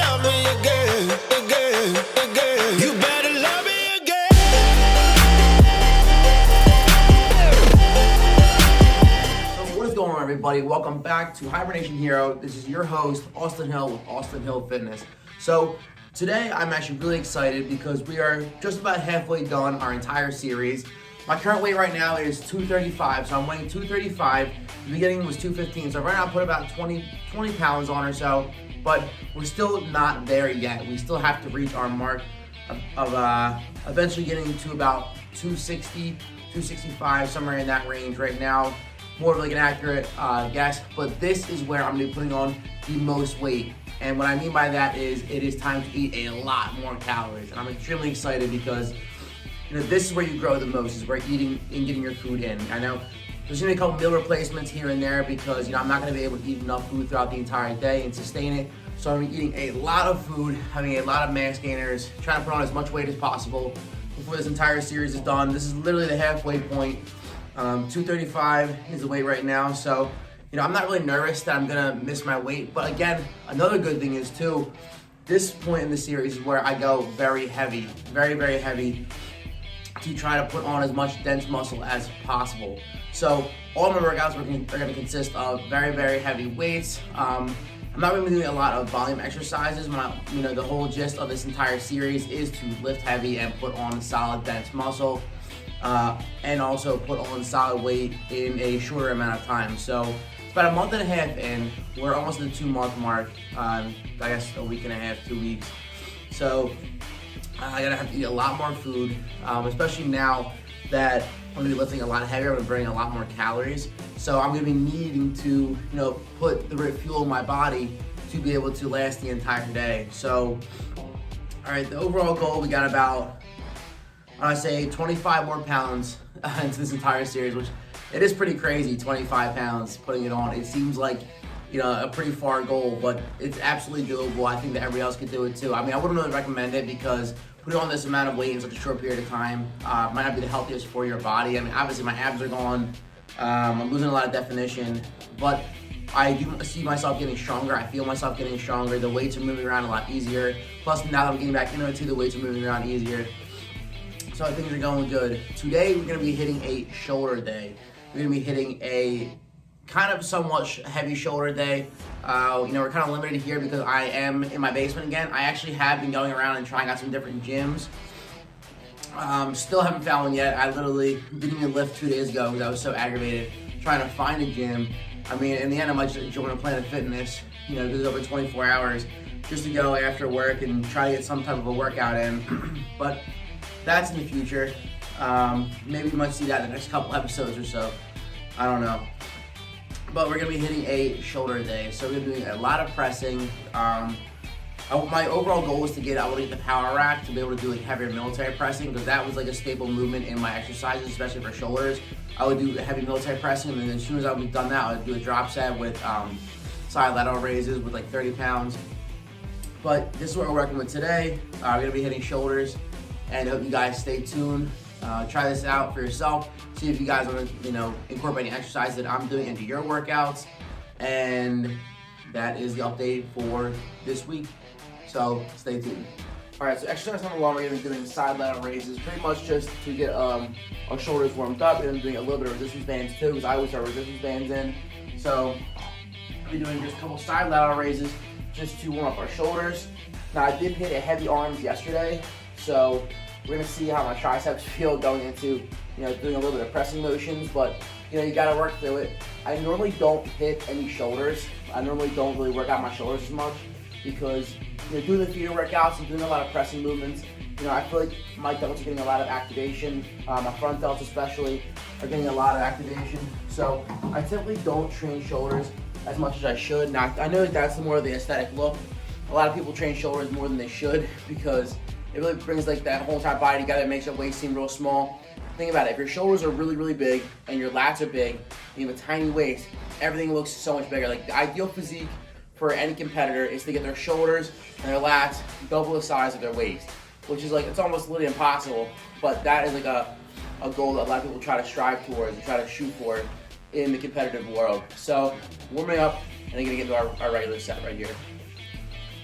love me again, again, again. You better love me again. So what is going on, everybody? Welcome back to Hibernation Hero. This is your host, Austin Hill with Austin Hill Fitness. So today I'm actually really excited because we are just about halfway done our entire series. My current weight right now is 235, so I'm weighing 235. The beginning was 215, so right now I put about 20 pounds on or so, but we're still not there yet. We still have to reach our mark of eventually getting to about 260, 265, somewhere in that range right now. More of like an accurate guess, but this is where I'm gonna be putting on the most weight. And what I mean by that is it is time to eat a lot more calories. And I'm extremely excited because this is where you grow the most, is where eating and getting your food in. I know there's gonna be a couple meal replacements here and there because I'm not gonna be able to eat enough food throughout the entire day and sustain it. So I'm eating a lot of food, having a lot of mass gainers, trying to put on as much weight as possible before this entire series is done. This is literally the halfway point. 235 is the weight right now. So, I'm not really nervous that I'm gonna miss my weight. But again, another good thing is too, this point in the series is where I go very heavy, very, very heavy, to try to put on as much dense muscle as possible. So all my workouts are going to consist of very, very heavy weights. I'm not going to be doing a lot of volume exercises. The whole gist of this entire series is to lift heavy and put on solid dense muscle, and also put on solid weight in a shorter amount of time. So it's about a month and a half in. We're almost at the 2-month mark. I guess a week and a half, 2 weeks. So I gotta have to eat a lot more food, especially now that I'm gonna be lifting a lot heavier. I'm gonna burn a lot more calories. So I'm gonna be needing to, put the right fuel in my body to be able to last the entire day. So, all right, the overall goal, we got about, I say 25 more pounds into this entire series, which it is pretty crazy, 25 pounds, putting it on. It seems like, a pretty far goal, but it's absolutely doable. I think that everybody else could do it too. I wouldn't really recommend it because putting on this amount of weight in such a short period of time might not be the healthiest for your body. Obviously my abs are gone. I'm losing a lot of definition, but I do see myself getting stronger. I feel myself getting stronger. The weights are moving around a lot easier. Plus now that I'm getting back into it too, the weights are moving around easier. So things are going good. Today we're gonna be hitting a shoulder day. We're gonna be hitting a kind of somewhat heavy shoulder day. We're kind of limited here because I am in my basement again. I actually have been going around and trying out some different gyms. Still haven't found one yet. I literally didn't even lift 2 days ago because I was so aggravated trying to find a gym. In the end, I might just join a Planet Fitness, because it's over 24 hours just to go after work and try to get some type of a workout in. But that's in the future. Maybe you might see that in the next couple episodes or so. I don't know. But we're gonna be hitting a shoulder day, so we're gonna be doing a lot of pressing. My overall goal was I want to get the power rack to be able to do heavier military pressing because that was a staple movement in my exercises, especially for shoulders. I would do heavy military pressing, and then as soon as I would be done that, I would do a drop set with side lateral raises with 30 pounds. But this is what we're working with today. We're gonna be hitting shoulders, and I hope you guys stay tuned. Try this out for yourself. See if you guys want to, incorporate any exercise that I'm doing into your workouts. And that is the update for this week. So stay tuned. All right, so exercise number 1, we're going to be doing side lateral raises, pretty much just to get our shoulders warmed up. We're going to be doing a little bit of resistance bands too, because I always have resistance bands in. So I'll be doing just a couple side lateral raises just to warm up our shoulders. Now I did hit a heavy arms yesterday, so we're gonna see how my triceps feel going into, doing a little bit of pressing motions, but you gotta work through it. I normally don't hit any shoulders. I normally don't really work out my shoulders as much because doing the feeder workouts and doing a lot of pressing movements, I feel like my delts are getting a lot of activation. My front delts especially are getting a lot of activation. So I typically don't train shoulders as much as I should. Now I know that's more of the aesthetic look. A lot of people train shoulders more than they should because it really brings that whole entire body together. It makes your waist seem real small. Think about it, if your shoulders are really, really big and your lats are big, and you have a tiny waist, everything looks so much bigger. The ideal physique for any competitor is to get their shoulders and their lats double the size of their waist, which is it's almost literally impossible, but that is a goal that a lot of people try to strive towards and try to shoot for in the competitive world. So warming up, and then gonna get into our regular set right here.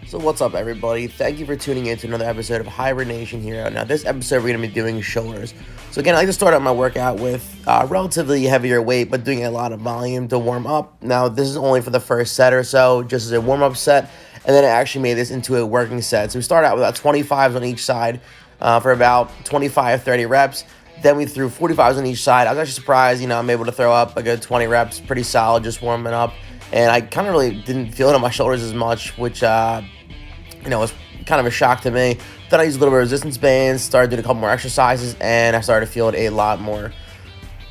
So what's up, everybody? Thank you for tuning in to another episode of Hibernation Hero. Now, this episode we're going to be doing shoulders. So again, I like to start out my workout with relatively heavier weight, but doing a lot of volume to warm up. Now, this is only for the first set or so, just as a warm-up set, and then I actually made this into a working set. So we start out with about 25s on each side for about 25, 30 reps. Then we threw 45s on each side. I was actually surprised, I'm able to throw up a good 20 reps, pretty solid, just warming up. And I kind of really didn't feel it on my shoulders as much, which, was kind of a shock to me. Then I used a little bit of resistance bands, started doing a couple more exercises, and I started to feel it a lot more.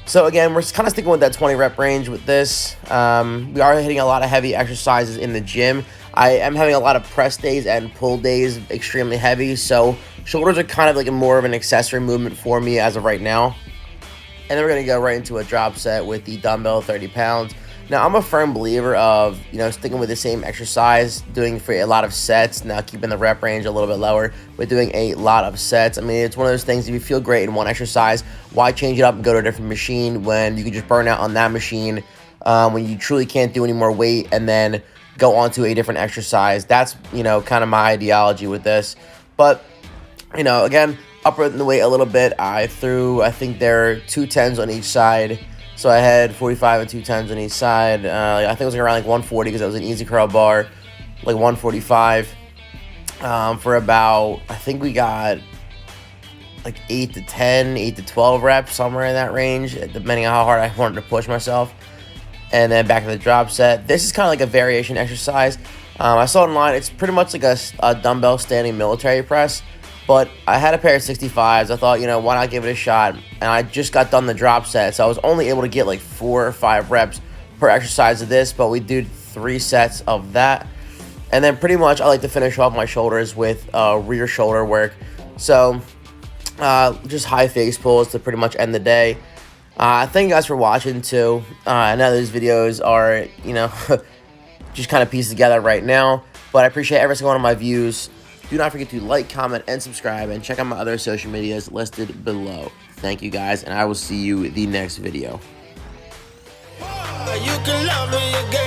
So again, we're kind of sticking with that 20 rep range with this. We are hitting a lot of heavy exercises in the gym. I am having a lot of press days and pull days, extremely heavy. So shoulders are kind of like more of an accessory movement for me as of right now. And then we're going to go right into a drop set with the dumbbell 30 pounds. Now, I'm a firm believer of, sticking with the same exercise, doing for a lot of sets, now keeping the rep range a little bit lower, but doing a lot of sets. I mean, it's one of those things, if you feel great in one exercise, why change it up and go to a different machine when you can just burn out on that machine when you truly can't do any more weight and then go on to a different exercise. That's, kind of my ideology with this. But, again, upping the weight a little bit. I think there are 2 10s on each side. So I had 45 and 2 10s on each side. I think it was around like 140 because it was an easy curl bar, like 145 for about, I think we got like 8 to 10, 8 to 12 reps, somewhere in that range, depending on how hard I wanted to push myself. And then back to the drop set. This is kind of like a variation exercise. I saw it online. It's pretty much like a dumbbell standing military press. But I had a pair of 65s. I thought, why not give it a shot? And I just got done the drop set, so I was only able to get like 4 or 5 reps per exercise of this, but we did 3 sets of that. And then pretty much I like to finish off my shoulders with rear shoulder work. So just high face pulls to pretty much end the day. Thank you guys for watching too. I know these videos are, just kind of pieced together right now, but I appreciate every single one of my views. Do not forget to like, comment, and subscribe, and check out my other social medias listed below. Thank you guys, and I will see you the next video. You can love me again.